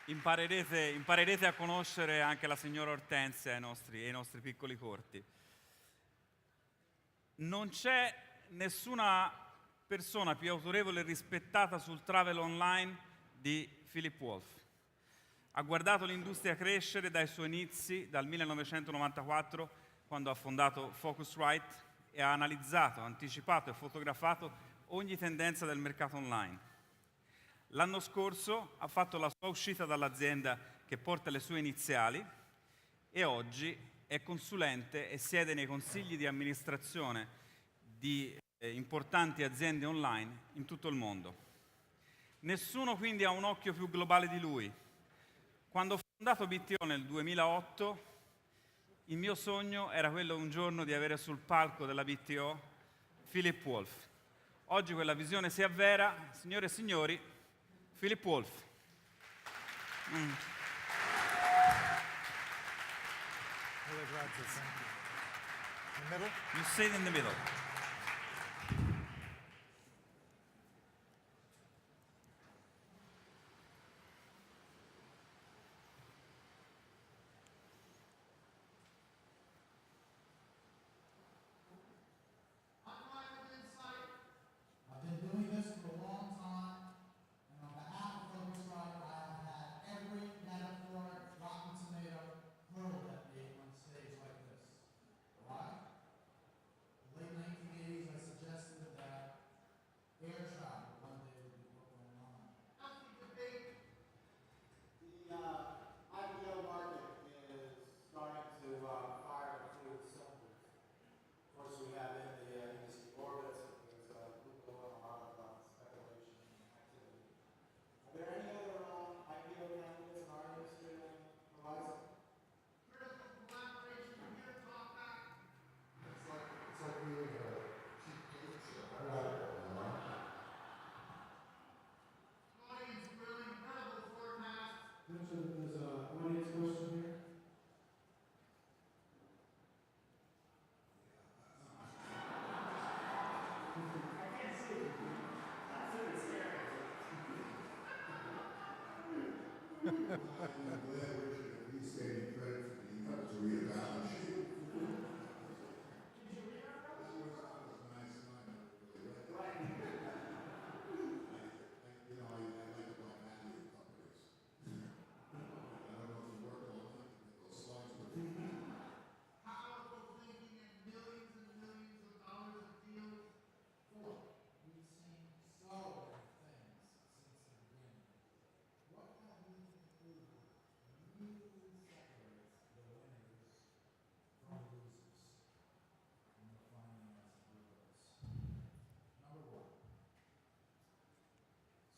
imparerete a conoscere anche la signora Ortensia e i nostri piccoli corti. Non c'è nessuna persona più autorevole e rispettata sul travel online di Philip Wolf. Ha guardato l'industria crescere dai suoi inizi, dal 1994, quando ha fondato Phocuswright, e ha analizzato, anticipato e fotografato ogni tendenza del mercato online. L'anno scorso ha fatto la sua uscita dall'azienda che porta le sue iniziali e oggi è consulente e siede nei consigli di amministrazione di importanti aziende online in tutto il mondo. Nessuno quindi ha un occhio più globale di lui. Quando ho fondato BTO nel 2008, il mio sogno era quello un giorno di avere sul palco della BTO Philip Wolf. Oggi quella visione si avvera, signore e signori, Philip Wolf. You sit in the middle.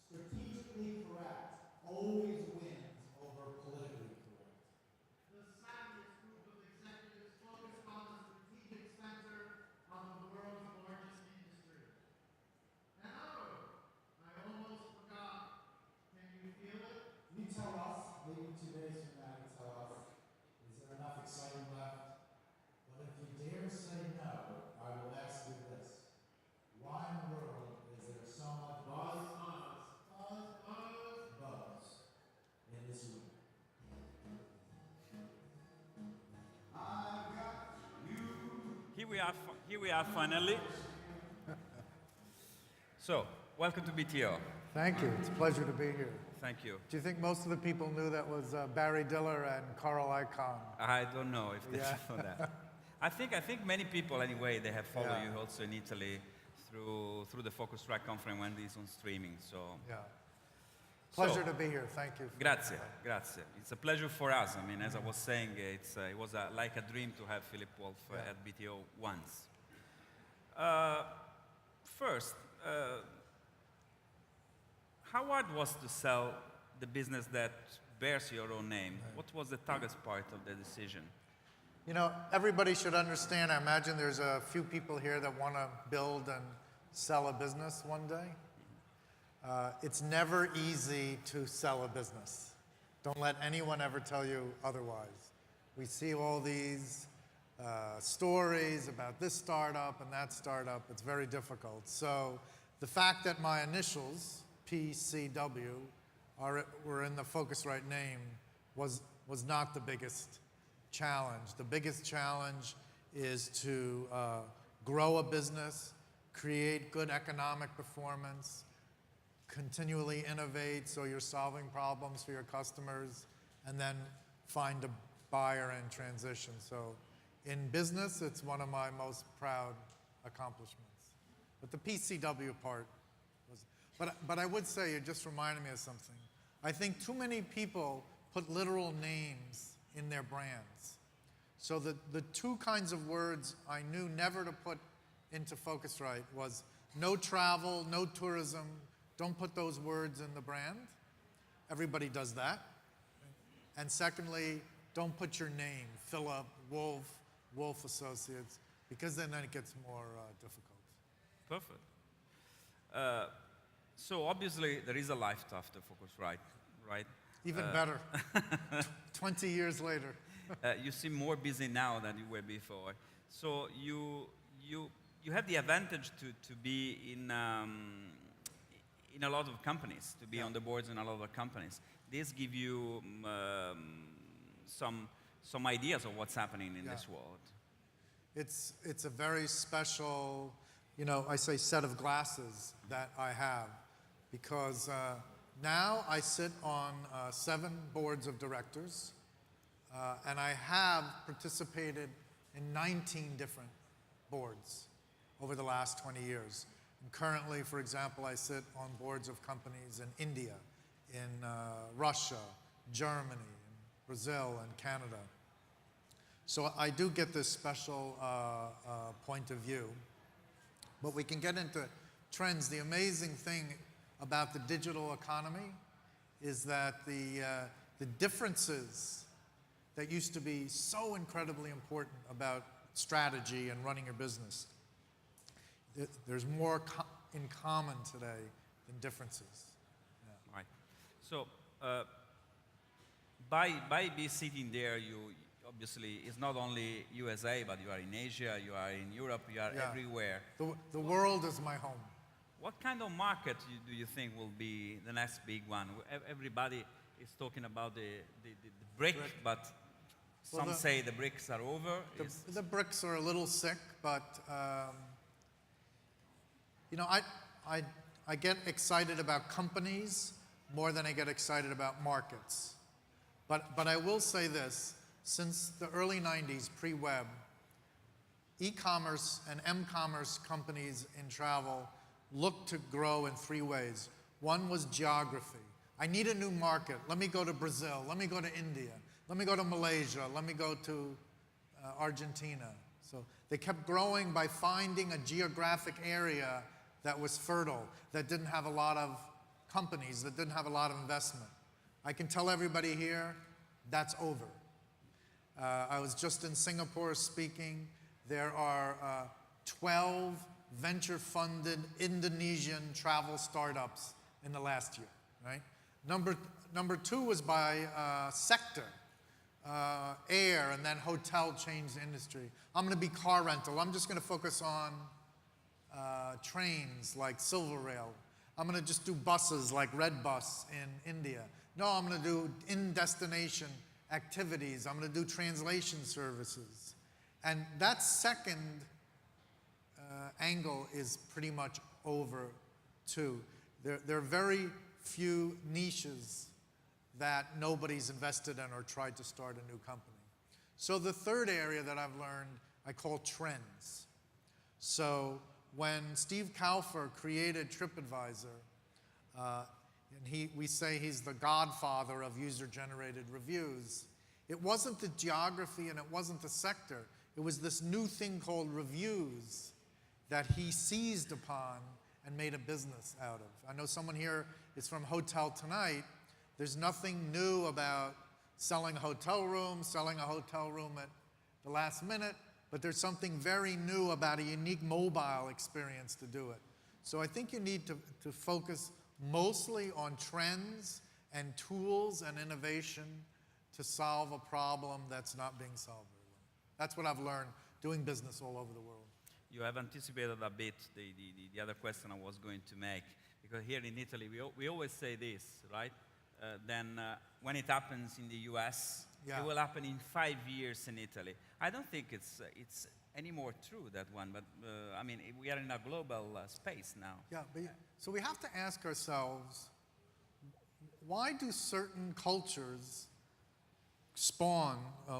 Strategically correct always wins over politically correct. The savviest group of executives focused on the strategic center of the world's largest industry. And oh, I almost forgot. Can you feel it? You tell us, maybe 2 days from now you tell us, is there enough excitement left? But if you dare say no, I will ask you this. Why in the world is there so much buzz in this room? Here we are finally. So, welcome to BTO. Thank you. It's a pleasure to be here. Thank you. Do you think most of the people knew that was Barry Diller and Carl Icahn? I don't know if they know that. I think many people anyway, they have followed you also in Italy through the Phocuswright conference when it's on streaming. So yeah. Pleasure to be here. Thank you. Grazie, grazie. It's a pleasure for us. I mean, as I was saying, it was like a dream to have Philip Wolf at BTO once. First, how hard was to sell the business that bears your own name? Right. What was the toughest part of the decision? You know, everybody should understand, I imagine there's a few people here that want to build and sell a business one day. It's never easy to sell a business. Don't let anyone ever tell you otherwise. We see all these stories about this startup and that startup. It's very difficult. So the fact that my initials, PCW, were in the Phocuswright name was not the biggest challenge. The biggest challenge is to grow a business, create good economic performance, continually innovate so you're solving problems for your customers, and then find a buyer and transition. So in business, it's one of my most proud accomplishments. But the PCW part was, but I would say, it just reminded me of something. I think too many people put literal names in their brands. So the two kinds of words I knew never to put into Phocuswright was no travel, no tourism. Don't put those words in the brand. Everybody does that. And secondly, don't put your name, Philip, Wolf, Wolf Associates, because then it gets more difficult. Perfect. So obviously there is a life after Phocuswright, right? Even better, 20 years later. You seem more busy now than you were before. So you have the advantage to be in a lot of companies, to be on the boards in a lot of companies. This give you some ideas of what's happening in this world. It's a very special, I say set of glasses that I have, because now I sit on 7 boards of directors, and I have participated in 19 different boards over the last 20 years. And currently, for example, I sit on boards of companies in India, in Russia, Germany, Brazil, and Canada. So I do get this special point of view. But we can get into trends. The amazing thing about the digital economy is that the differences that used to be so incredibly important about strategy and running your business, there's more in common today than differences. Yeah. Right. So by be sitting there, you obviously it's not only USA, but you are in Asia, you are in Europe, you are everywhere. The world is my home. What kind of market do you think will be the next big one? Everybody is talking about the brick, but some say the bricks are over. The bricks are a little sick, but I get excited about companies more than I get excited about markets. But I will say this, since the early 90s, pre-web, e-commerce and m-commerce companies in travel looked to grow in 3 ways. One was geography. I need a new market. Let me go to Brazil. Let me go to India. Let me go to Malaysia. Let me go to Argentina. So they kept growing by finding a geographic area that was fertile, that didn't have a lot of companies, that didn't have a lot of investment. I can tell everybody here, that's over. I was just in Singapore speaking. There are 12 venture-funded Indonesian travel startups in the last year, right? Number 2 was by sector. Air, and then hotel changed the industry. I'm going to be car rental. I'm just going to focus on trains like Silver Rail. I'm going to just do buses like Red Bus in India. No, I'm going to do in-destination activities. I'm going to do translation services. And that second angle is pretty much over too. There are very few niches that nobody's invested in or tried to start a new company. So the third area that I've learned, I call trends. So when Steve Kaufer created TripAdvisor, and we say he's the godfather of user-generated reviews, it wasn't the geography and it wasn't the sector. It was this new thing called reviews that he seized upon and made a business out of. I know someone here is from Hotel Tonight. There's nothing new about selling a hotel room at the last minute, but there's something very new about a unique mobile experience to do it. So I think you need to focus mostly on trends and tools and innovation to solve a problem that's not being solved very well. That's what I've learned doing business all over the world. You have anticipated a bit the other question I was going to make, because here in Italy we always say this, right? than when it happens in the US. Yeah. It will happen in 5 years in Italy. I don't think it's any more true, that one, but I mean, we are in a global space now. Yeah, but so we have to ask ourselves, why do certain cultures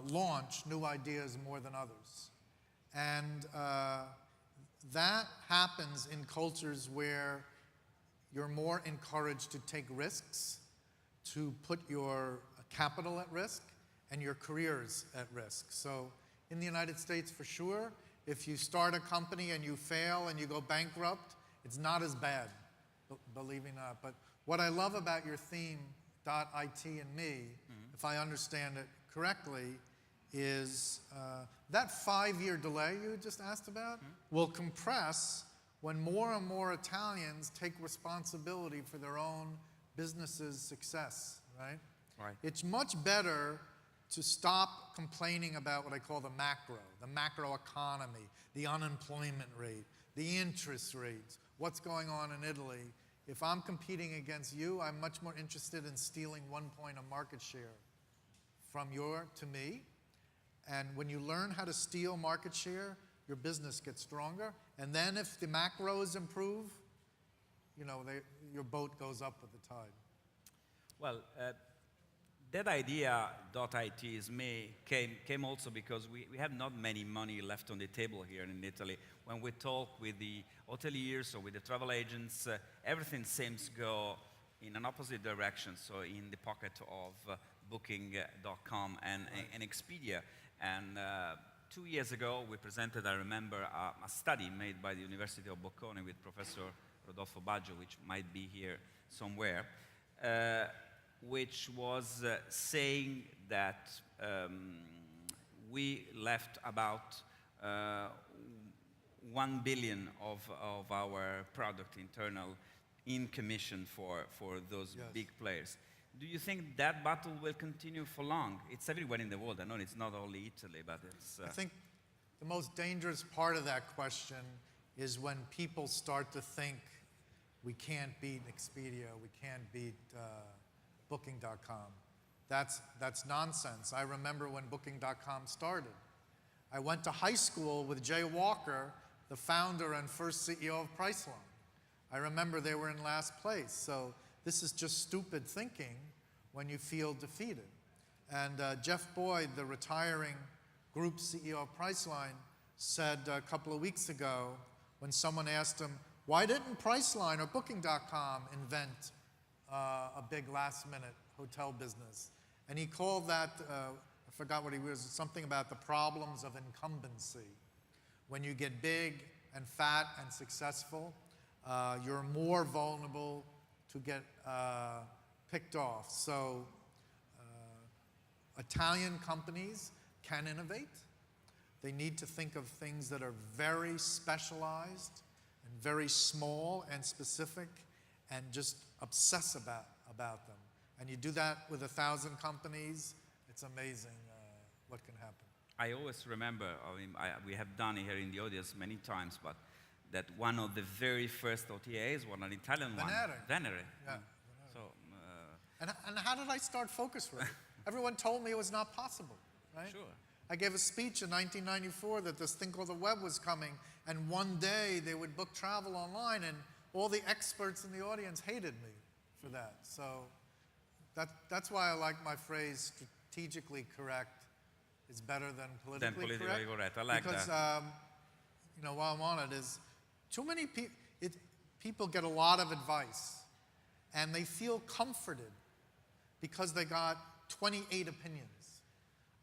launch new ideas more than others? And that happens in cultures where you're more encouraged to take risks, to put your capital at risk, and your careers at risk. So in the United States, for sure, if you start a company and you fail and you go bankrupt, it's not as bad, believe it or not. But what I love about your theme, .it and me, if I understand it correctly, is that 5-year delay you just asked about will compress when more and more Italians take responsibility for their own business's success, right? Right. It's much better to stop complaining about what I call the macro economy, the unemployment rate, the interest rates, what's going on in Italy. If I'm competing against you, I'm much more interested in stealing 1 point of market share from to me. And when you learn how to steal market share, your business gets stronger. And then if the macros improve, you know, your boat goes up with the tide. Well, that idea, .it is me, came also because we have not many money left on the table here in Italy. When we talk with the hoteliers or with the travel agents, everything seems to go in an opposite direction, so in the pocket of booking.com and Expedia. And 2 years ago, we presented, I remember, a study made by the University of Bocconi with Professor Rodolfo Baggio, which might be here somewhere, which was saying that we left about 1 billion of our product internal in commission for those big players. Do you think that battle will continue for long? It's everywhere in the world. I know it's not only Italy, but it's... I think the most dangerous part of that question is when people start to think we can't beat Expedia, we can't beat Booking.com. That's nonsense. I remember when Booking.com started. I went to high school with Jay Walker, the founder and first CEO of Priceline. I remember they were in last place. So this is just stupid thinking when you feel defeated. And Jeff Boyd, the retiring group CEO of Priceline, said a couple of weeks ago when someone asked him, why didn't Priceline or Booking.com invent a big last-minute hotel business? And he called that, I forgot what he was, something about the problems of incumbency. When you get big and fat and successful, you're more vulnerable to get picked off. So Italian companies can innovate. They need to think of things that are very specialized and very small and specific and just obsess about them. And you do that with 1,000 companies, it's amazing what can happen. I always remember, I mean, we have done it here in the audience many times, but that one of the very first OTAs was an Italian one. Venere. Yeah. So, And how did I start Phocuswright? Everyone told me it was not possible, right? Sure. I gave a speech in 1994 that this thing called the web was coming, and one day they would book travel online, and all the experts in the audience hated me for that. So that's why I like my phrase, strategically correct is better than politically correct. I like because, that. you know, while I'm on it, is too many people get a lot of advice, and they feel comforted because they got 28 opinions.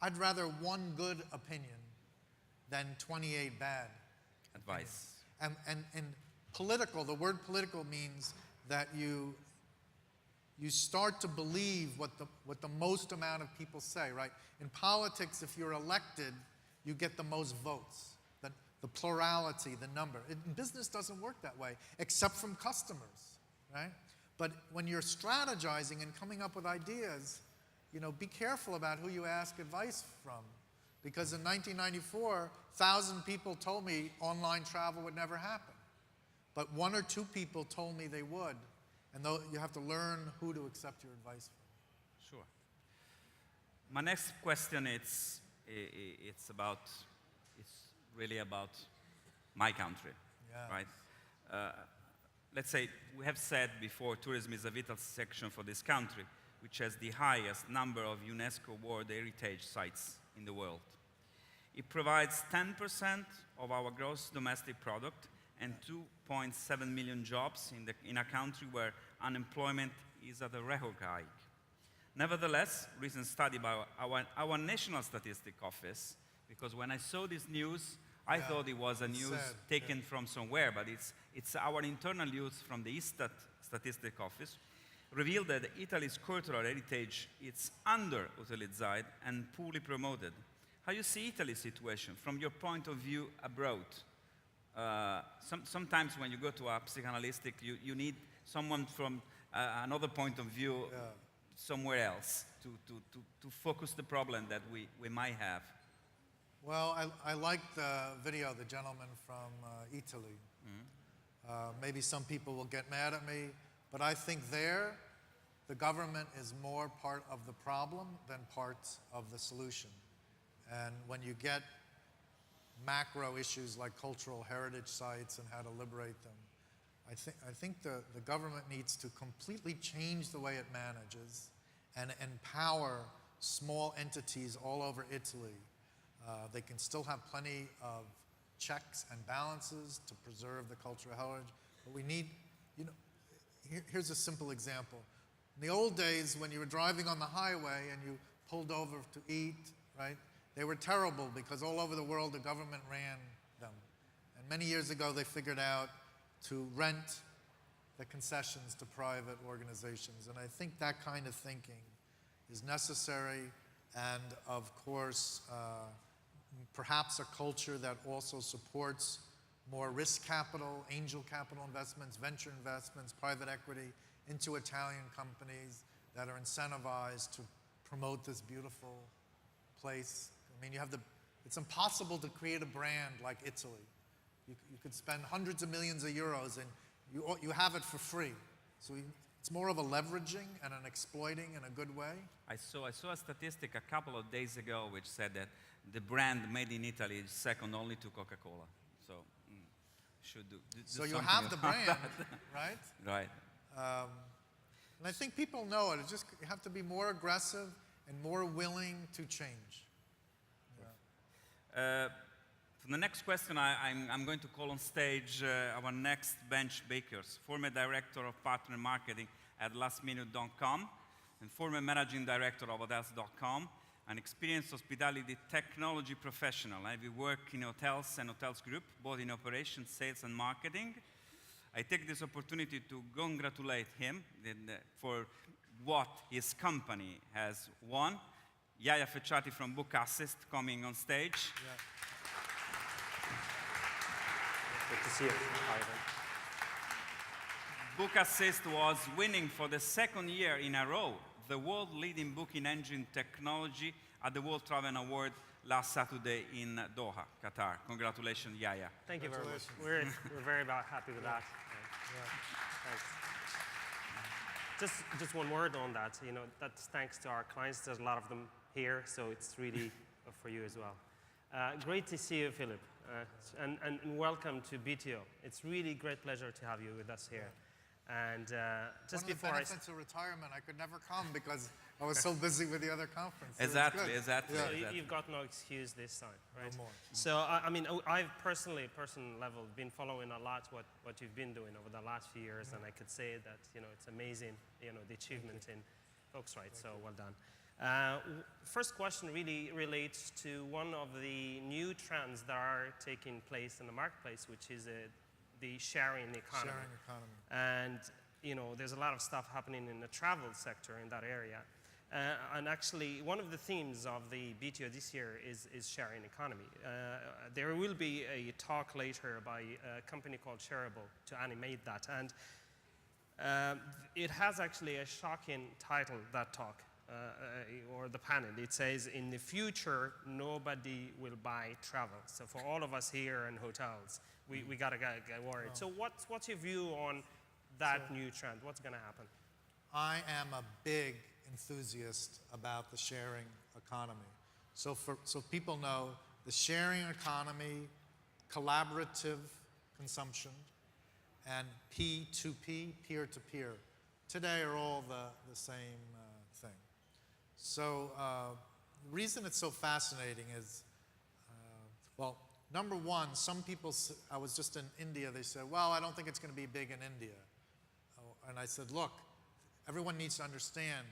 I'd rather one good opinion than 28 bad Advice. opinions. And political, the word political means that you start to believe what the most amount of people say, right? In politics, if you're elected, you get the most votes, the plurality, the number. In business doesn't work that way, except from customers, right? But when you're strategizing and coming up with ideas, you know, be careful about who you ask advice from. Because in 1994, 1,000 people told me online travel would never happen. But 1 or 2 people told me they would. And you have to learn who to accept your advice from. My next question it's really about my country, Yeah. right? Let's say we have said before, tourism is a vital section for this country, which has the highest number of UNESCO World Heritage sites in the world. It provides 10% of our gross domestic product and 2.7 million jobs in a country where unemployment is at a record high. Nevertheless, recent study by our National Statistic Office, because when I saw this news, I thought it was a news taken from somewhere, but it's our internal news from the Istat Statistic Office, revealed that Italy's cultural heritage is underutilized and poorly promoted. How you see Italy's situation from your point of view abroad? Sometimes when you go to a psychoanalytic, you need someone from another point of view somewhere else to focus the problem that we might have. Well, I like the video, the gentleman from Italy. Maybe some people will get mad at me, but I think there, the government is more part of the problem than parts of the solution. And when you get macro issues like cultural heritage sites and how to liberate them, I think the government needs to completely change the way it manages and empower small entities all over Italy. They can still have plenty of checks and balances to preserve the cultural heritage, but we need, here's a simple example. In the old days, when you were driving on the highway and you pulled over to eat, right, they were terrible because all over the world the government ran them. And many years ago they figured out to rent the concessions to private organizations. And I think that kind of thinking is necessary, and of course, perhaps a culture that also supports more risk capital, angel capital investments, venture investments, private equity into Italian companies that are incentivized to promote this beautiful place. I mean, it's impossible to create a brand like Italy. You could spend hundreds of millions of euros and you have it for free. So it's more of a leveraging and an exploiting in a good way. I saw a statistic a couple of days ago which said that the brand made in Italy is second only to Coca-Cola. So should do so you something have the about brand, that. right? Right. And I think people know it. You have to be more aggressive and more willing to change. For the next question, I'm going to call on stage our next bench bakers, former director of partner marketing at lastminute.com and former managing director of hotels.com, an experienced hospitality technology professional. I've worked in hotels and hotels group, both in operations, sales, and marketing. I take this opportunity to congratulate him for what his company has won. Yahya Fetchati from Book Assist coming on stage. Yeah. Good to see you. Hi, Book Assist was winning for the second year in a row the world leading booking engine technology at the World Travel Award last Saturday in Doha, Qatar. Congratulations, Yahya. Thank you very much. We're very happy with that. Thanks. Just one word on that. That's thanks to our clients. There's a lot of them here, so it's really for you as well. Great to see you, Philip, and welcome to BTO. It's really great pleasure to have you with us here. And just One of the benefits of retirement, I could never come because I was so busy with the other conference. So Exactly. So you've got no excuse this time, right? No more. So I mean, I've personal level, been following a lot what you've been doing over the last few years, and I could say that it's amazing, the achievement in Phocuswright. So well done. First question really relates to one of the new trends that are taking place in the marketplace, which is the sharing economy. Sharing economy. And there's a lot of stuff happening in the travel sector in that area. And actually, one of the themes of the BTO this year is sharing economy. There will be a talk later by a company called Shareable to animate that. And it has actually a shocking title, that talk, or the panel. It says, in the future, nobody will buy travel. So for all of us here in hotels, we got to get worried. So what's your view on that new trend? What's going to happen? I am a big enthusiast about the sharing economy. So people know the sharing economy, collaborative consumption, and P2P, peer-to-peer, today are all the same thing. So the reason it's so fascinating is, well, number one, some people, I was just in India, they said, well, I don't think it's going to be big in India. And I said, look, everyone needs to understand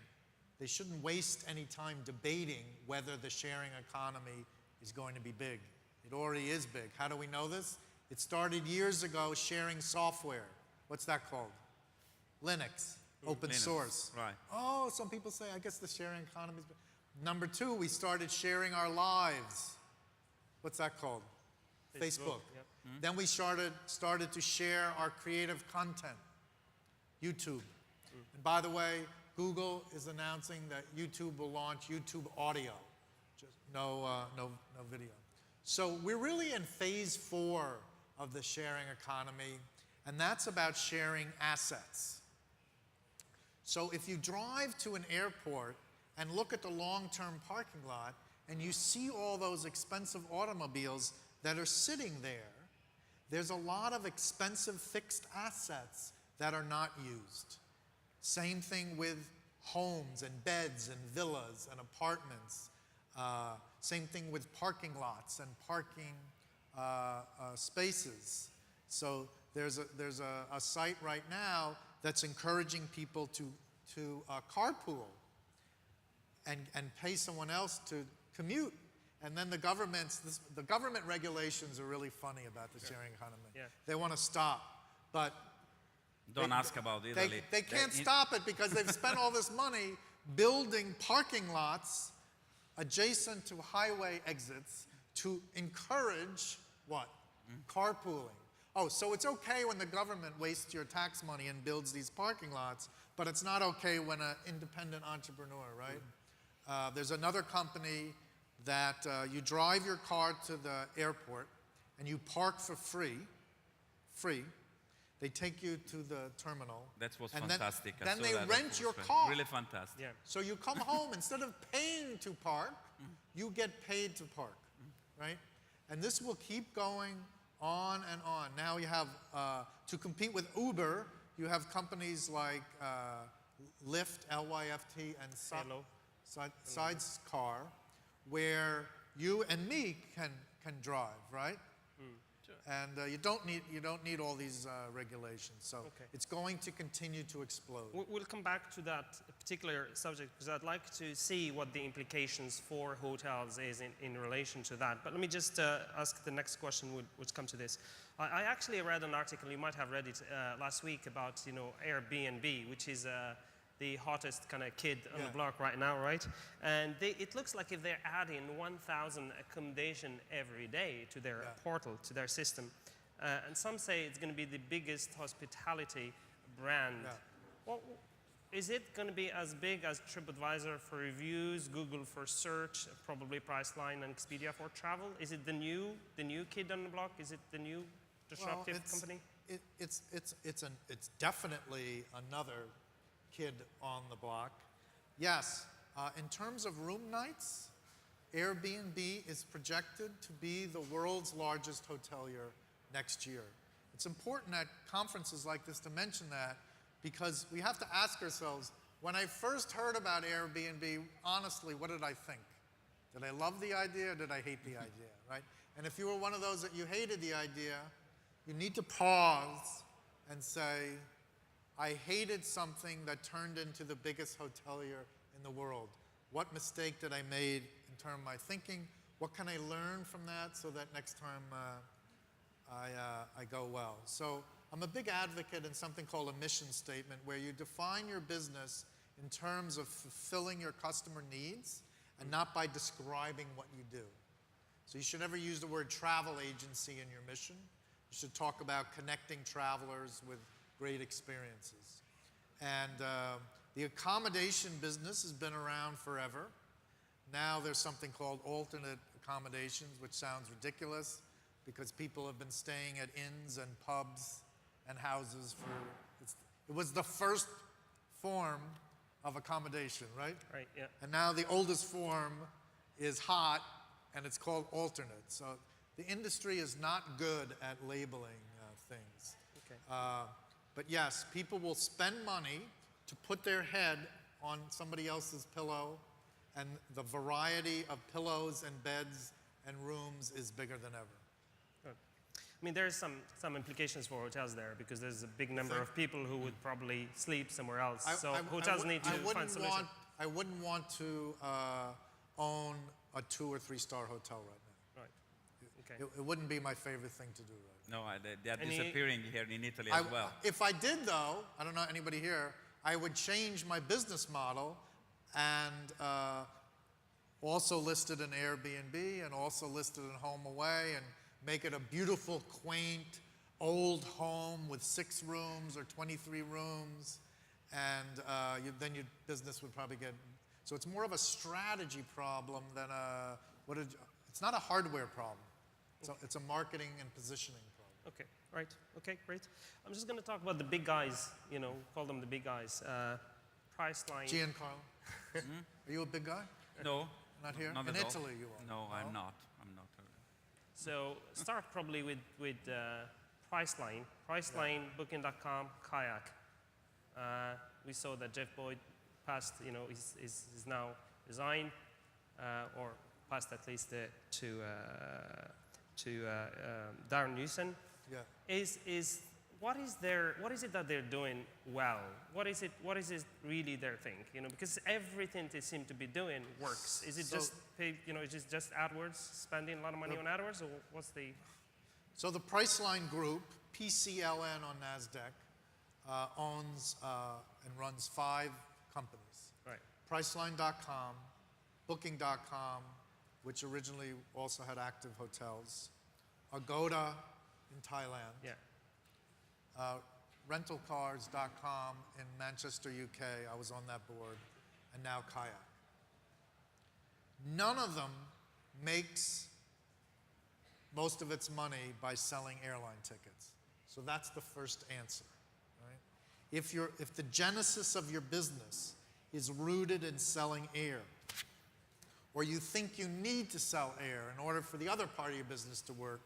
they shouldn't waste any time debating whether the sharing economy is going to be big. It already is big. How do we know this? It started years ago, sharing software. What's that called? Linux, open Linux, source. right. Oh, some people say, I guess the sharing economy is big. Number two, we started sharing our lives. What's that called? Facebook. Yep. Then we started to share our creative content. YouTube. And by the way, Google is announcing that YouTube will launch YouTube audio, just no video. So we're really in phase 4 of the sharing economy, and that's about sharing assets. So if you drive to an airport and look at the long-term parking lot, and you see all those expensive automobiles that are sitting there, there's a lot of expensive fixed assets that are not used. Same thing with homes and beds and villas and apartments. Same thing with parking lots and parking spaces. So there's a site right now that's encouraging people to carpool and pay someone else to commute. And then the government regulations are really funny about the sharing economy. Yeah. They want to stop, but Don't ask about Italy. they can't stop it because they've spent all this money building parking lots adjacent to highway exits to encourage what? Carpooling. Oh, so it's okay when the government wastes your tax money and builds these parking lots, but it's not okay when an independent entrepreneur, right? There's another company that you drive your car to the airport and you park for free. They take you to the terminal. That was and fantastic. I Then saw they that. rent It your was car. Really fantastic. Yeah. So you come home, instead of paying to park, you get paid to park, right? And this will keep going on and on. Now you have, to compete with Uber, you have companies like Lyft, L-Y-F-T, and Hello. Sidecar, where you and me can drive, right? And you don't need all these regulations. So it's going to continue to explode. We'll come back to that particular subject because I'd like to see what the implications for hotels is in relation to that. But let me just ask the next question, which comes to this. I actually read an article, you might have read it last week, about Airbnb, which is the hottest kind of kid on the block right now, right? And it looks like if they're adding 1,000 accommodation every day to their portal, to their system, and some say it's going to be the biggest hospitality brand. Yeah. Well, is it going to be as big as TripAdvisor for reviews, Google for search, probably Priceline and Expedia for travel? Is it the new kid on the block? Is it the new disruptive company? It's definitely another kid on the block. Yes, in terms of room nights, Airbnb is projected to be the world's largest hotelier next year. It's important at conferences like this to mention that because we have to ask ourselves, when I first heard about Airbnb, honestly, what did I think? Did I love the idea or did I hate the idea, right? And if you were one of those that you hated the idea, you need to pause and say, I hated something that turned into the biggest hotelier in the world. What mistake did I make in terms of my thinking? What can I learn from that so that next time I go well? So I'm a big advocate in something called a mission statement where you define your business in terms of fulfilling your customer needs and not by describing what you do. So you should never use the word travel agency in your mission. You should talk about connecting travelers with great experiences. And the accommodation business has been around forever. Now there's something called alternate accommodations, which sounds ridiculous because people have been staying at inns and pubs and houses it was the first form of accommodation, right? Right, yeah. And now the oldest form is hot, and it's called alternate. So the industry is not good at labeling things. Okay. But yes, people will spend money to put their head on somebody else's pillow, and the variety of pillows and beds and rooms is bigger than ever. Good. I mean, there's some implications for hotels there because there's a big number of people who would probably sleep somewhere else. So hotels need to find solutions. I wouldn't want to own a 2 or 3 star hotel right now. Right. Okay. It wouldn't be my favorite thing to do right now. No, they are disappearing here in Italy as well. If I did, though, I don't know anybody here, I would change my business model and also listed an Airbnb and also listed a home away and make it a beautiful, quaint, old home with 6 rooms or 23 rooms. And then your business would probably get... So it's more of a strategy problem than it's not a hardware problem. It's a marketing and positioning problem. Okay, right. Okay, great. I'm just going to talk about the big guys, call them the big guys. Priceline. Giancarlo, are you a big guy? No. Not here? Not In at all. Italy you are. No, I'm not. So start probably with Priceline. Priceline, Booking.com, Kayak. We saw that Jeff Boyd passed, is now resigned, or passed at least to Darren Newson. Yeah. What is it that they're doing well? What is it really their thing? Because everything they seem to be doing works. Is it just AdWords, spending a lot of money on AdWords, or what's the? So the Priceline Group, PCLN on NASDAQ, owns and runs 5 companies. Right. Priceline.com, Booking.com, which originally also had active hotels, Agoda in Thailand, Yeah. rentalcars.com in Manchester, UK, I was on that board, and now Kayak. None of them makes most of its money by selling airline tickets. So that's the first answer. Right? If the genesis of your business is rooted in selling air, or you think you need to sell air in order for the other part of your business to work,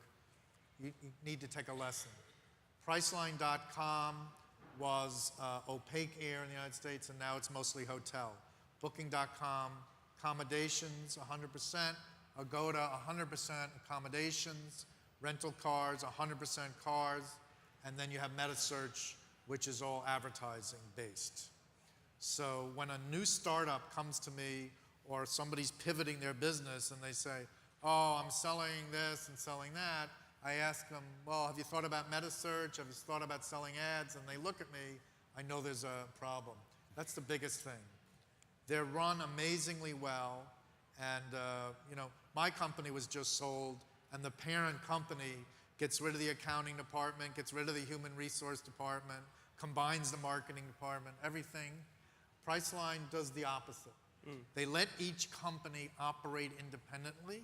you need to take a lesson. Priceline.com was opaque air in the United States, and now it's mostly hotel. Booking.com, accommodations, 100%. Agoda, 100% accommodations. Rental cars, 100% cars. And then you have MetaSearch, which is all advertising based. So when a new startup comes to me, or somebody's pivoting their business and they say, oh, I'm selling this and selling that, I ask them, well, have you thought about MetaSearch? Have you thought about selling ads? And they look at me, I know there's a problem. That's the biggest thing. They're run amazingly well, and my company was just sold, and the parent company gets rid of the accounting department, gets rid of the human resource department, combines the marketing department, everything. Priceline does the opposite. They let each company operate independently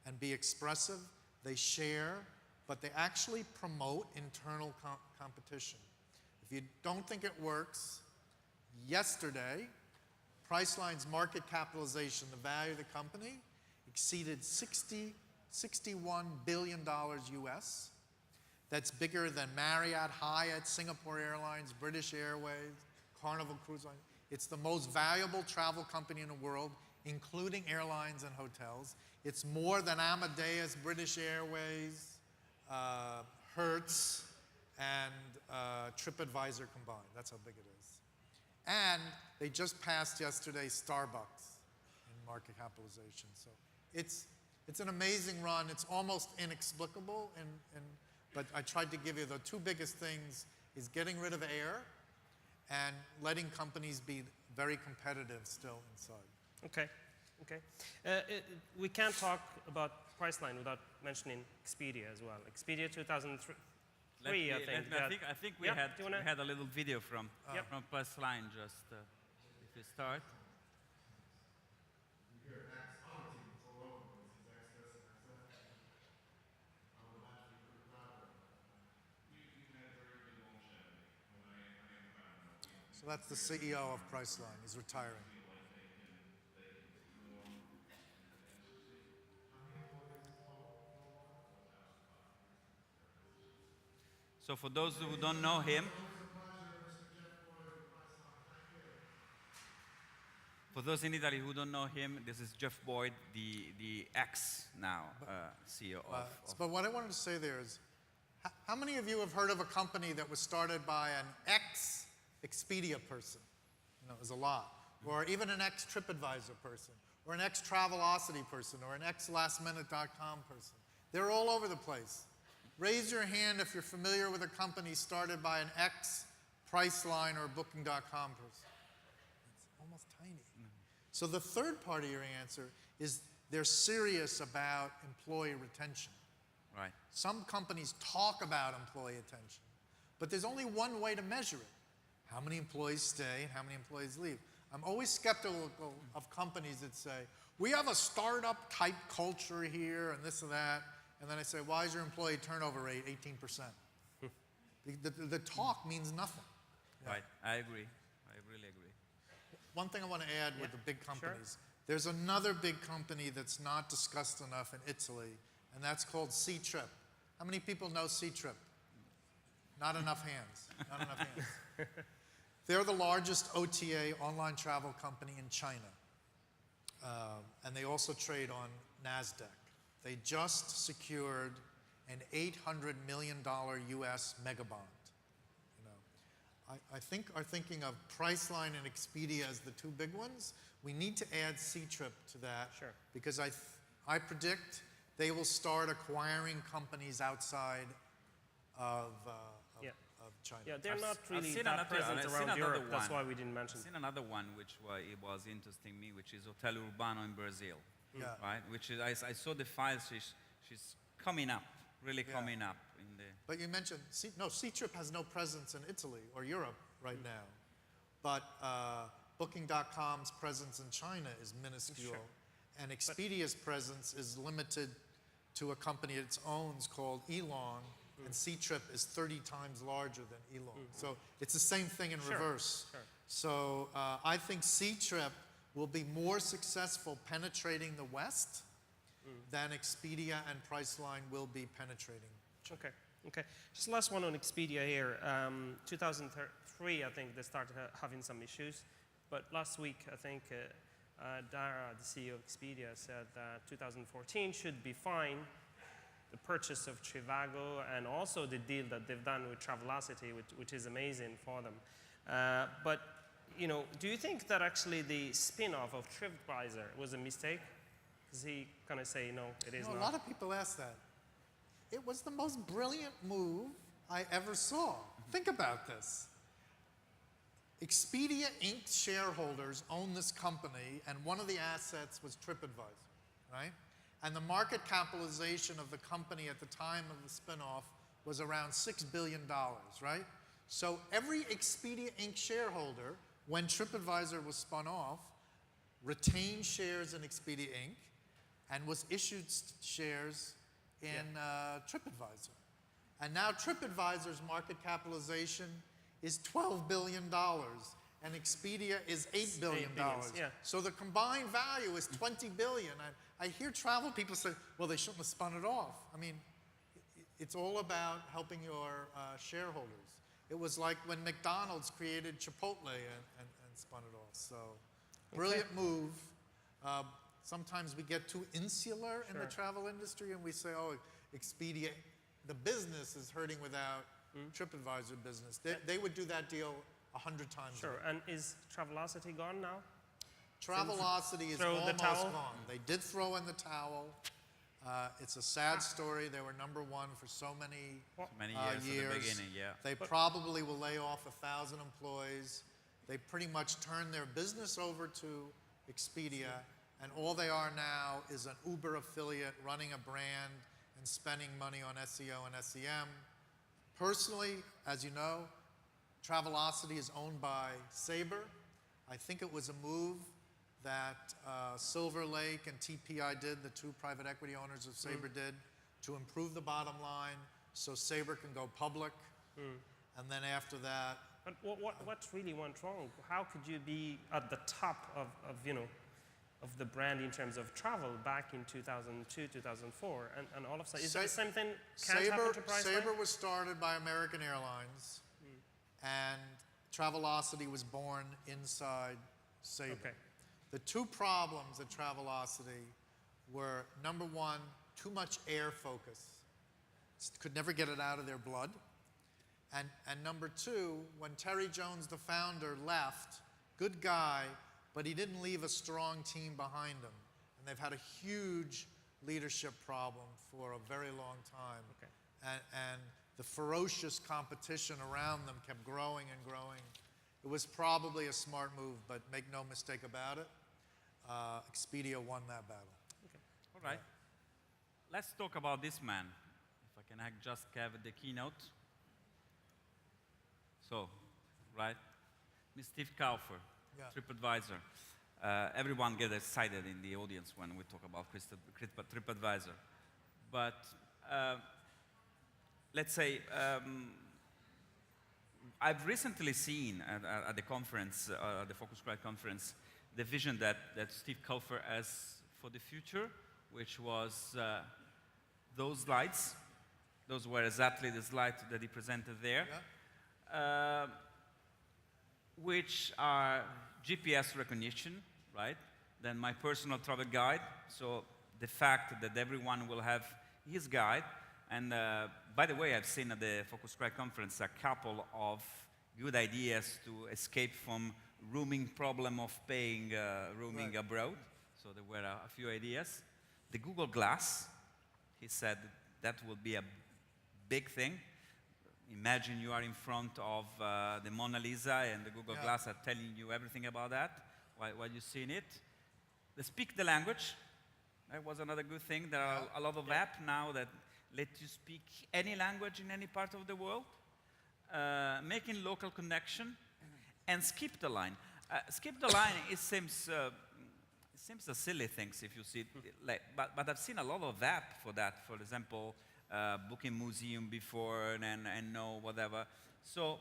and be expressive. They share, but they actually promote internal competition. If you don't think it works, yesterday, Priceline's market capitalization, the value of the company, exceeded $61 billion US. That's bigger than Marriott, Hyatt, Singapore Airlines, British Airways, Carnival Cruise Line. It's the most valuable travel company in the world, including airlines and hotels. It's more than Amadeus, British Airways, Hertz, and TripAdvisor combined. That's how big it is. And they just passed yesterday Starbucks in market capitalization. So it's an amazing run. It's almost inexplicable, but I tried to give you the 2 biggest things is getting rid of air and letting companies be very competitive still inside. Okay. We can't talk about Priceline without mentioning Expedia as well. Expedia 2003, I think. We had a little video from Priceline just if you start. So that's the CEO of Priceline. He's retiring. So for those who don't know him, for those in Italy who don't know him, this is Jeff Boyd, the ex now CEO of. But what I wanted to say there is, how many of you have heard of a company that was started by an ex-Expedia person? You know, there's a lot. Or even an ex-TripAdvisor person, or an ex-Travelocity person, or an ex-lastminute.com person. They're all over the place. Raise your hand if you're familiar with a company started by an ex-Priceline or Booking.com person. It's almost tiny. So the third part of your answer is they're serious about employee retention. Right. Some companies talk about employee retention, but there's only one way to measure it. How many employees stay and how many employees leave? I'm always skeptical of companies that say, we have a startup type culture here and this and that. And then I say, why is your employee turnover rate 18%? The talk means nothing. Yeah. Right, I agree. I really agree. One thing I want to add with the big companies, there's another big company that's not discussed enough in Italy, and that's called C-Trip. How many people know C-Trip? Not enough hands. Not enough hands. They're the largest OTA online travel company in China. And they also trade on NASDAQ. They just secured an $800 million US megabond. You know, I think are thinking of Priceline and Expedia as the two big ones. We need to add C-Trip to that because I predict they will start acquiring companies outside of China. Yeah, they're not I've really seen that another- present I've seen around another Europe. That's one. why we didn't mention I've it. seen another one which it was interesting me, which is Hotel Urbano in Brazil, right? Which is I saw the files. She's coming up, really coming up in the. But you mentioned, C-Trip has no presence in Italy or Europe right now. But Booking.com's presence in China is minuscule. And Expedia's presence is limited to a company it owns called Elong. And C-Trip is 30 times larger than Elong. So it's the same thing in reverse. So I think C-Trip will be more successful penetrating the West than Expedia and Priceline will be penetrating. Okay. Just last one on Expedia here. 2003, I think they started having some issues. But last week, I think Dara, the CEO of Expedia, said that 2014 should be fine. The purchase of Trivago and also the deal that they've done with Travelocity, which is amazing for them. But you know, do you think that actually the spin-off of TripAdvisor was a mistake? Does he kind of say, no, it is not? A lot of people ask that. It was the most brilliant move I ever saw. Think about this. Expedia Inc. shareholders own this company, and one of the assets was TripAdvisor, right? And the market capitalization of the company at the time of the spinoff was around $6 billion, right? So every Expedia Inc. shareholder, when TripAdvisor was spun off, retained shares in Expedia Inc. and was issued shares in TripAdvisor. And now TripAdvisor's market capitalization is $12 billion, and Expedia is $8 billion. So the combined value is $20 billion. I hear travel people say, well, they shouldn't have spun it off. I mean, it's all about helping your shareholders. It was like when McDonald's created Chipotle and spun it off. So brilliant move. Sometimes we get too insular in the travel industry and we say, oh, Expedia, the business is hurting without TripAdvisor business. They would do that deal 100 times. And is Travelocity gone now? Travelocity is almost gone. They did throw in the towel. It's a sad story. They were number one for so many years. At the beginning, They probably will lay off 1,000 employees. They pretty much turned their business over to Expedia, and all they are now is an Uber affiliate running a brand and spending money on SEO and SEM. Personally, as you know, Travelocity is owned by Sabre. I think it was a move that Silver Lake and TPI did, the two private equity owners of Sabre did, to improve the bottom line so Sabre can go public. And then after that... But what really went wrong? How could you be at the top of you know, the brand in terms of travel back in 2002, 2004, and all of a sudden, is that the same thing can't happen to Priceline? Sabre was started by American Airlines, and Travelocity was born inside Sabre. Okay. The two problems at Travelocity were, number one, too much air focus. Could never get it out of their blood. And number two, when Terry Jones, the founder, left, good guy, but he didn't leave a strong team behind him. And they've had a huge leadership problem for a very long time. Okay. And the ferocious competition around them kept growing and growing. It was probably a smart move, but make no mistake about it, Expedia won that battle. Okay. All right. Let's talk about this man. If I can just have the keynote. So, right, Ms. Steve Kaufer, Yeah. TripAdvisor. Everyone gets excited in the audience when we talk about TripAdvisor. But let's say, I've recently seen at the conference, the Phocuswright conference, the vision that Steve Kaufer has for the future, which was those slides. Those were exactly the slides that he presented there. Yeah. Which are GPS recognition, right? Then my personal travel guide. So the fact that everyone will have his guide. And by the way, I've seen at the Phocuswright conference a couple of good ideas to escape from rooming problem of paying rooming abroad. So there were a few ideas. The Google Glass, he said that will be a big thing. Imagine you are in front of the Mona Lisa and the Google Glass are telling you everything about that while you're seeing it. The speak the language. That was another good thing. There are a lot of apps now that let you speak any language in any part of the world. Making local connection. And skip the line. Skip the line, it seems a silly thing if you see it. But I've seen a lot of apps for that. For example, booking museum before and know whatever. So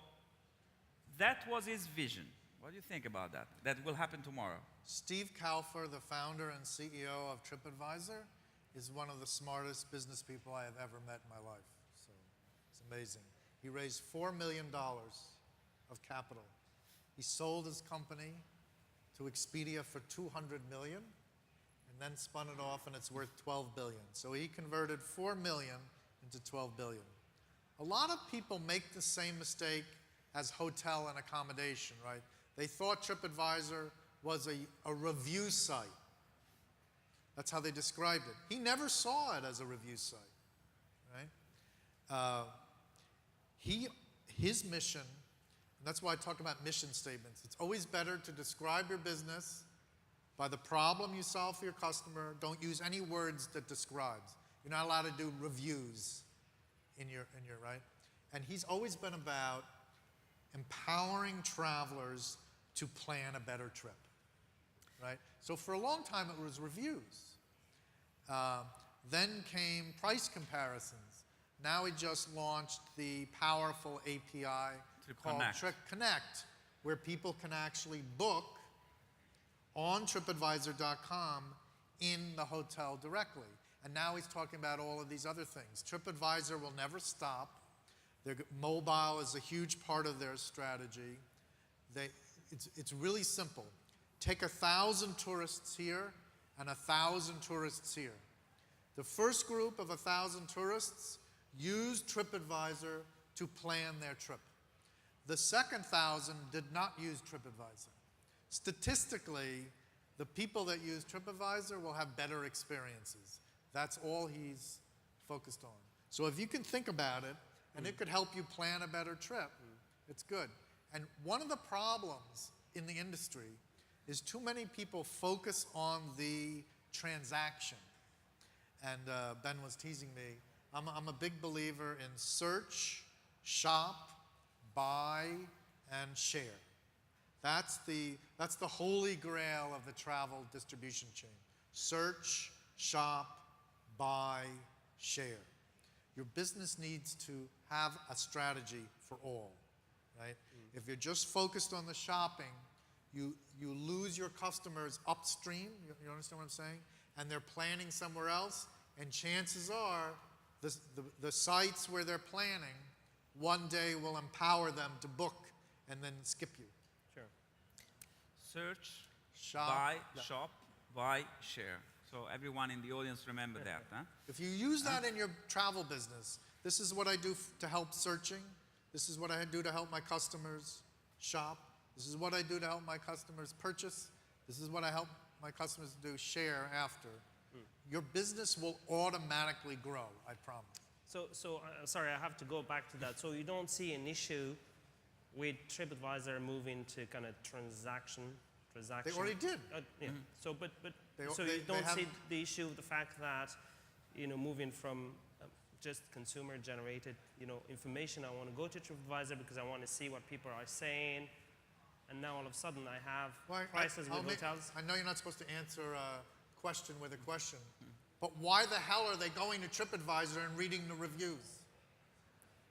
that was his vision. What do you think about that? That will happen tomorrow. Steve Kaufer, the founder and CEO of TripAdvisor, is one of the smartest business people I have ever met in my life. So it's amazing. He raised $4 million of capital. He sold his company to Expedia for $200 million and then spun it off and it's worth $12 billion. So he converted $4 million into $12 billion. A lot of people make the same mistake as hotel and accommodation, right? They thought TripAdvisor was a review site. That's how they described it. He never saw it as a review site, right? His mission, and that's why I talk about mission statements. It's always better to describe your business by the problem you solve for your customer. Don't use any words that describes. You're not allowed to do reviews in your right? And he's always been about empowering travelers to plan a better trip, right? So for a long time it was reviews. Then came price comparisons. Now he just launched the powerful API called Trip Connect, where people can actually book on TripAdvisor.com in the hotel directly. And now he's talking about all of these other things. TripAdvisor will never stop. Mobile is a huge part of their strategy. It's really simple. Take 1,000 tourists here and 1,000 tourists here. The first group of 1,000 tourists use TripAdvisor to plan their trip. The second 1,000 did not use TripAdvisor. Statistically, the people that use TripAdvisor will have better experiences. That's all he's focused on. So if you can think about it, and it could help you plan a better trip, it's good. And one of the problems in the industry is too many people focus on the transaction. And Ben was teasing me. I'm a big believer in search, shop, buy, and share. That's the holy grail of the travel distribution chain. Search, shop, buy, share. Your business needs to have a strategy for all, right? If you're just focused on the shopping, you lose your customers upstream, you understand what I'm saying? And they're planning somewhere else, and chances are the sites where they're planning one day will empower them to book and then skip you. Sure. Search, Shop, buy, yeah. shop, buy, share. So everyone in the audience remember that. Huh? If you use that in your travel business, this is what I do to help searching. This is what I do to help my customers shop. This is what I do to help my customers purchase. This is what I help my customers do share after. Your business will automatically grow, I promise. So sorry, I have to go back to that. So you don't see an issue with TripAdvisor moving to kind of transaction? They already did. Yeah. So, but They- so they- you don't they see have- the issue of the fact that, moving from just consumer-generated, information. I want to go to TripAdvisor because I want to see what people are saying, and now all of a sudden I have prices with hotels. I know you're not supposed to answer a question with a question, but why the hell are they going to TripAdvisor and reading the reviews?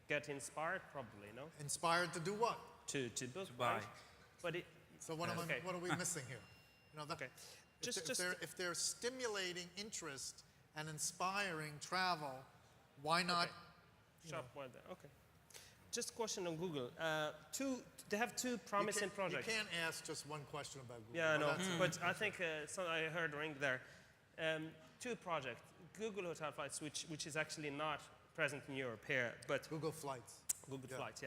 Get inspired, probably, no? Inspired to do what? To book, To buy. right? But So what Okay. what are we missing here? okay. If they're stimulating interest and inspiring travel, why not? Shop where they okay. Just a question on Google. They have two promising projects. You can't ask just one question about Google. Yeah, I know. That's- But I think I heard a ring there. Two projects. Google Hotel Flights, which is actually not present in Europe here, but Google Flights. Google Yeah. Flights,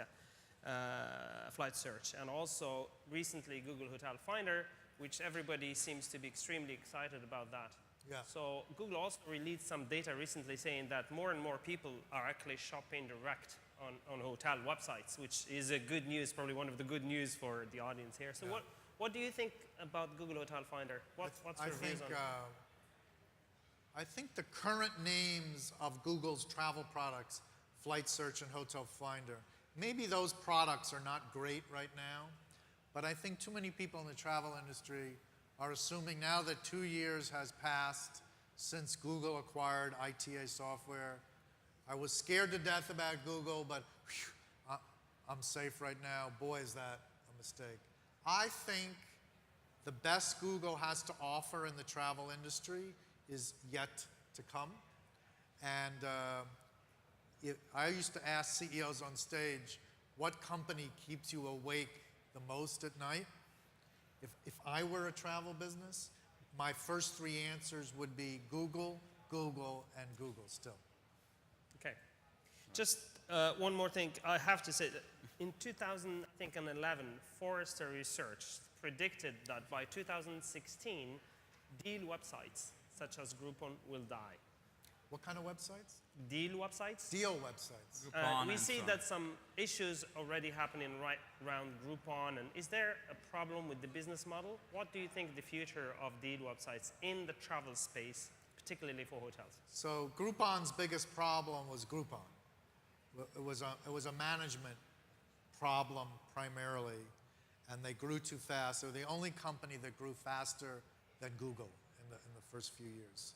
flight search, and also recently Google Hotel Finder, which everybody seems to be extremely excited about that. Yeah. So Google also released some data recently saying that more and more people are actually shopping direct on hotel websites, which is a good news, probably one of the good news for the audience here. So Yeah. what do you think about Google Hotel Finder? What's your views on it? I think the current names of Google's travel products, Flight Search and Hotel Finder, maybe those products are not great right now, but I think too many people in the travel industry are assuming now that 2 years has passed since Google acquired ITA software. I was scared to death about Google, but whew, I'm safe right now. Boy, is that a mistake. I think the best Google has to offer in the travel industry is yet to come. And I used to ask CEOs on stage, what company keeps you awake the most at night? If I were a travel business, my first 3 answers would be Google, Google, and Google still. Okay. Just one more thing. I have to say that in 2011, Forrester Research predicted that by 2016, deal websites such as Groupon will die. What kind of websites? Deal websites? Deal websites. Groupon We and see so on. that some issues already happening right around Groupon. And is there a problem with the business model? What do you think the future of deal websites in the travel space, particularly for hotels? So Groupon's biggest problem was Groupon. It was a management problem primarily, and they grew too fast. They were the only company that grew faster than Google in the first few years.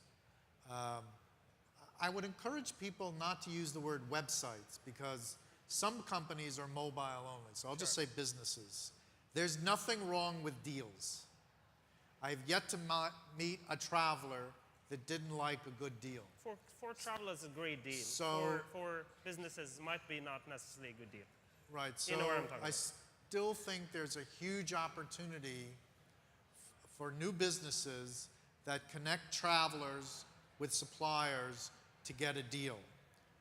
I would encourage people not to use the word websites because some companies are mobile only. So I'll just say businesses. There's nothing wrong with deals. I've yet to meet a traveler that didn't like a good deal. For travelers, a great deal. So- for businesses, might be not necessarily a good deal. Right, so You know what I'm talking I about. still think there's a huge opportunity for new businesses that connect travelers with suppliers to get a deal.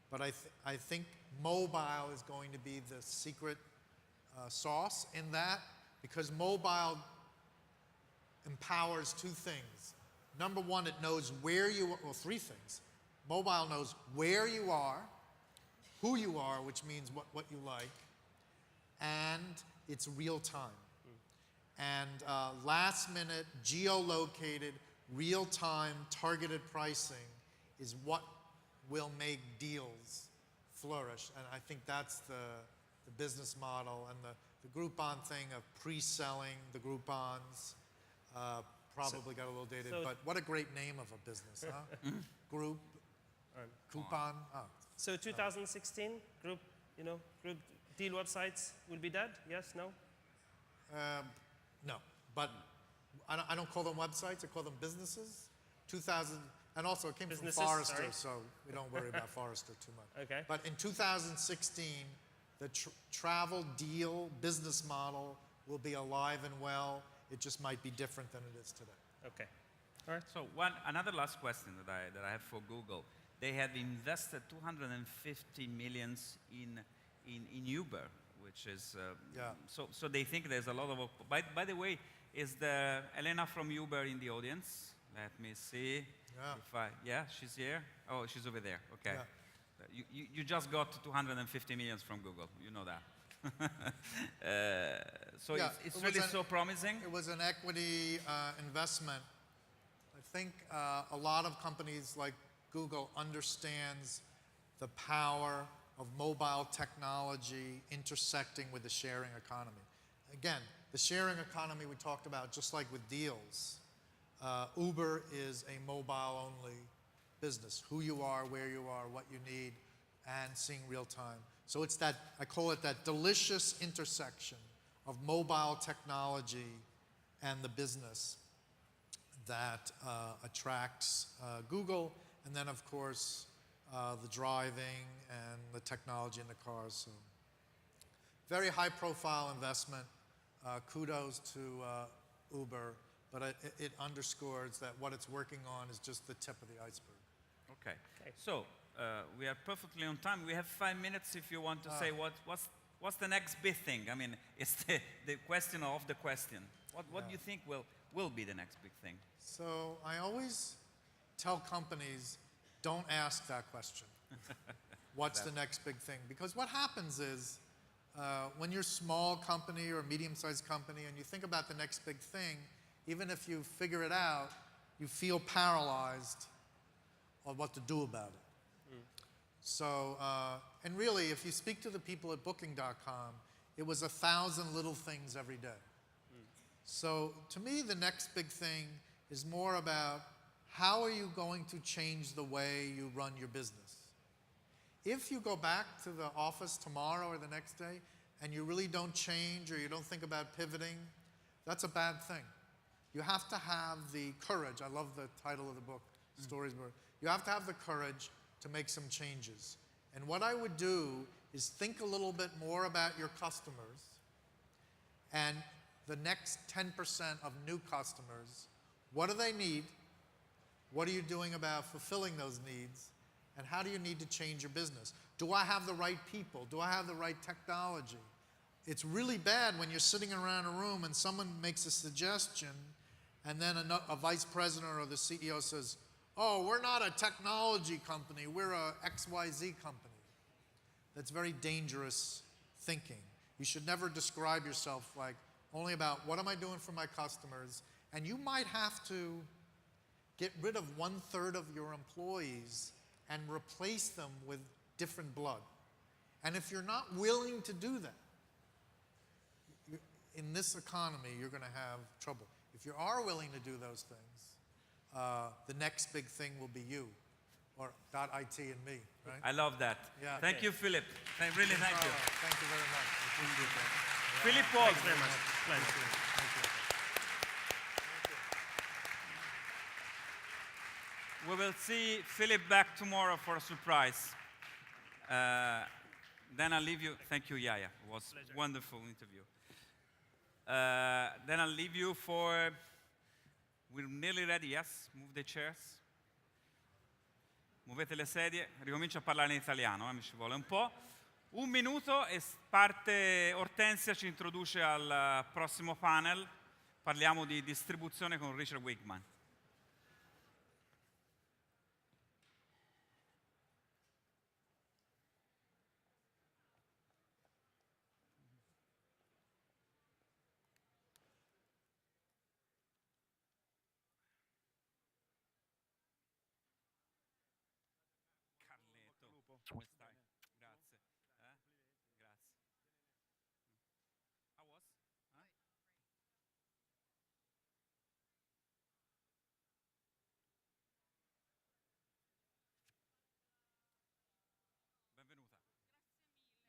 But I think mobile is going to be the secret sauce in that, because mobile empowers 2 things. Number one, it knows where you are, well, 3 things. Mobile knows where you are, who you are, which means what you like, and it's real time. And last minute, geolocated, real time, targeted pricing is what will make deals flourish. And I think that's the business model, and the Groupon thing of pre-selling the Groupons probably got a little dated, so- but what a great name of a business, huh? Group, coupon, oh. So 2016, group deal websites will be dead? Yes, no? No, But I don't call them websites, I call them businesses. 2000, and also it came Businesses, from Forrester, sorry. so we don't worry about Forrester too much. Okay. But in 2016, the travel deal business model will be alive and well. It just might be different than it is today. Okay. All right. So another last question that I have for Google. They have invested 250 millions in Uber, which is Yeah. So they think there's a lot of. By the way, is the Elena from Uber in the audience? Let me see. Yeah. Yeah, she's here. Oh, she's over there. Okay. Yeah. You just got 250 millions from Google. You know that. So Yeah, it's it really was so promising. It was an equity investment. I think a lot of companies like Google understands the power of mobile technology intersecting with the sharing economy. Again, the sharing economy we talked about, just like with deals, Uber is a mobile-only business. Who you are, where you are, what you need, and seeing real time. So it's that, I call it that delicious intersection of mobile technology and the business that attracts Google, and then of course the driving and the technology in the cars. So very high profile investment. Kudos to Uber, but it underscores that what it's working on is just the tip of the iceberg. Okay. So we are perfectly on time. We have 5 minutes if you want to say what's the next big thing. I mean, it's the question of the question. What do you think will be the next big thing? So I always tell companies, don't ask that question. What's the next big thing? Because what happens is, when you're a small company or a medium-sized company and you think about the next big thing, even if you figure it out, you feel paralyzed on what to do about it. So, and really, if you speak to the people at Booking.com, it was 1,000 little things every day. So to me, the next big thing is more about how are you going to change the way you run your business. If you go back to the office tomorrow or the next day and you really don't change or you don't think about pivoting, that's a bad thing. You have to have the courage. I love the title of the book, Stories. You have to have the courage to make some changes. And what I would do is think a little bit more about your customers and the next 10% of new customers. What do they need? What are you doing about fulfilling those needs? And how do you need to change your business? Do I have the right people? Do I have the right technology? It's really bad when you're sitting around a room and someone makes a suggestion and then a vice president or the CEO says, oh, we're not a technology company, we're a XYZ company. That's very dangerous thinking. You should never describe yourself like only about what am I doing for my customers, and you might have to get rid of 1/3 of your employees and replace them with different blood. And if you're not willing to do that, in this economy, you're going to have trouble. If you are willing to do those things, the next big thing will be you, or .it and me, right? I love that. Yeah. Thank you, Philip. Really, thank you. Thank you very much. I appreciate that. Philip Wolf. Thanks very much. Pleasure. Thank you. We will see Philip back tomorrow for a surprise. Then I'll leave you. Thank you, Yahya. It was a wonderful interview. Then I'll leave you for. We're nearly ready, yes? Move the chairs. Muovete le sedie. Ricomincio a parlare in italiano, mi ci vuole un po'. Un minuto e parte Ortensia, ci introduce al prossimo panel. Parliamo di distribuzione con Richard Wigman. Come stai? Grazie. Grazie. How was? Benvenuta. Figurati.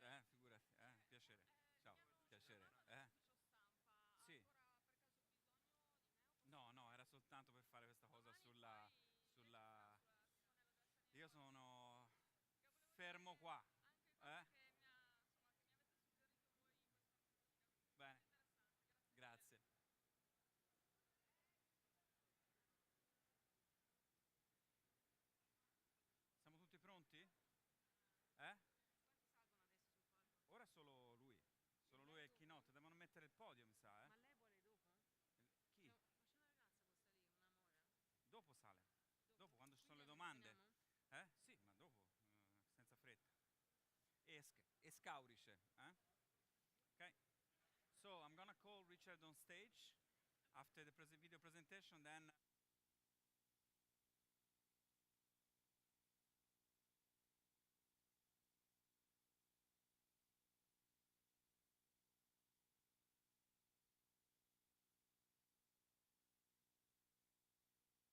Piacere. Ciao. Piacere. Sì. fare questa cosa Domani sulla... poi sulla... tipo nella Giappone Io sono che volevo fermo dire qua. anche cose Eh? che mi avete suggerito voi in questa musica. Bene, Interessante, grazie mille. grazie. Siamo tutti pronti? Quanti salgono adesso sul palco? Ora è solo lui. Solo lui e il keynote. Devono mettere il podio, mi sa, Ma lei vuole dopo? Chi? No, ma c'è una ragazza questa lì, un amore. Dopo sale. Dopo, quando ci sono le Quindi domande. iniziamo? Sì, ma dopo, senza fretta. Escaurice, Okay. So I'm gonna call Richard on stage after the video presentation, then